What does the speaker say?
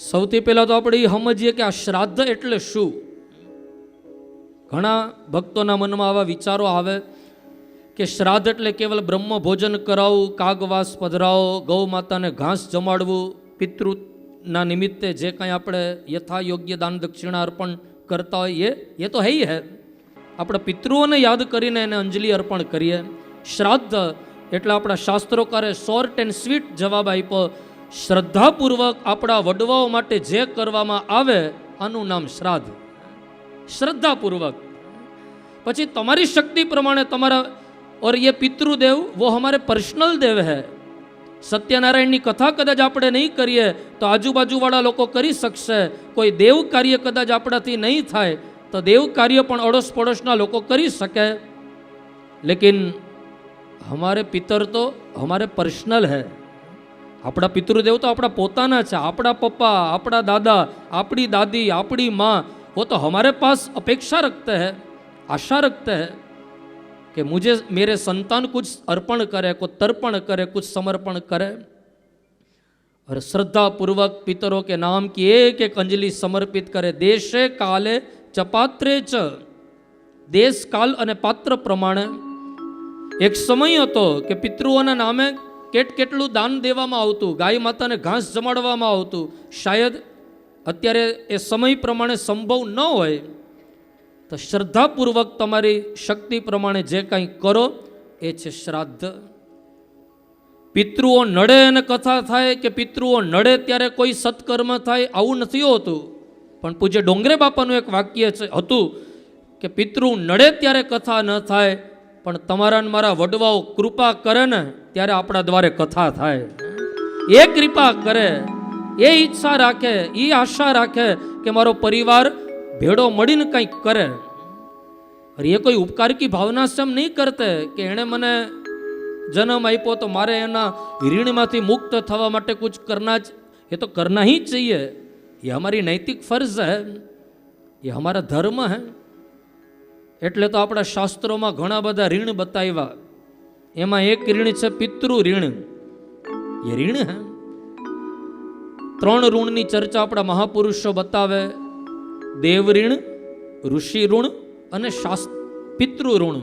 સૌથી પહેલા તો આપણે એ સમજીએ કે આ શ્રાદ્ધ એટલે શું. ઘણા ભક્તોના મનમાં આવા વિચારો આવે કે શ્રાદ્ધ એટલે કેવલ બ્રહ્મ ભોજન કરાવવું, કાગવાસ પધરાવો, ગૌ માતાને ઘાસ જમાડવું, પિતૃના નિમિત્તે જે કાંઈ આપણે યથા યોગ્ય દાન દક્ષિણા અર્પણ કરતા હોય એ તો હે હે. આપણે પિતૃઓને યાદ કરીને એને અંજલિ અર્પણ કરીએ. શ્રાદ્ધ એટલે આપણા શાસ્ત્રોકારે શોર્ટ એન્ડ સ્વીટ જવાબ આપ્યો. શ્રદ્ધાપૂર્વક આપણા વડવાઓ માટે જે કરવામાં આવે આનું નામ શ્રાદ્ધ. શ્રદ્ધાપૂર્વક. પછી તમારી શક્તિ પ્રમાણે તમારા और ये पितृदेव वो हमारे पर्सनल देव है. સત્યનારાયણની કથા કદાચ આપણે નહીં કરીએ તો આજુબાજુવાળા લોકો કરી શકશે. કોઈ દેવ કાર્ય કદાચ આપણાથી નહીં થાય તો દેવ કાર્ય પણ અડોસ પડોશના લોકો કરી શકે. લેકિન હમારે પિતર તો હમારે પર્સનલ હૈ. આપણા પિતૃદેવ તો આપણા પોતાના છે. આપણા પપ્પા, આપણા દાદા, આપણી દાદી, આપણી माँ, वो तो हमारे पास अपेक्षा रखते हैं, आशा रखते हैं कि मुझे मेरे संतान कुछ अर्पण करे, कुछ तर्पण करे, कुछ समर्पण करे. और श्रद्धा पूर्वक पितरों के नाम की एक एक अंजलि समर्पित करे. देशे काले च पात्रे च. देश काल અને પાત્ર પ્રમાણે એક સમય હતો કે પિતૃઓના નામે કેટલું દાન દેવામાં આવતું, ગાય માતાને ઘાસ જમાડવામાં આવતું. શાયદ અત્યારે એ સમય પ્રમાણે સંભવ ન હોય તો શ્રદ્ધાપૂર્વક તમારી શક્તિ પ્રમાણે જે કંઈ કરો એ છે શ્રાદ્ધ. પિતૃઓ નડે અને કથા થાય કે પિતૃઓ નડે ત્યારે કોઈ સત્કર્મ થાય આવું નથી હોતું. પણ પૂજ્ય ડોંગરે બાપાનું એક વાક્ય હતું કે પિતૃ નડે ત્યારે કથા ન થાય, પણ તમારા મારા વડવાઓ કૃપા કરે ને ત્યારે આપણા દ્વારે કથા થાય. એ કૃપા કરે, એ ઈચ્છા રાખે, એ આશા રાખે કે મારો પરિવાર ભેડો મળીને કંઈક કરે. અરે એ કોઈ ઉપકાર કી ભાવના से हम नहीं करते કે એણે મને જન્મ આપ્યો તો મારે એના ऋणમાંથી મુક્ત થવા માટે कुछ करना, ये तो करना ही चाहिए. ये हमारी नैतिक फर्ज है, ये हमारा धर्म है. એટલે તો આપણા શાસ્ત્રોમાં ઘણા બધા ઋણ બતાવ્યા. એમાં એક ઋણ છે પિતૃ ઋણ. એ ઋણ હે. 3 ઋણની ચર્ચા આપણા મહાપુરુષો બતાવે. દેવ ઋણ, ઋષિ ઋણ અને પિતૃ ઋણ.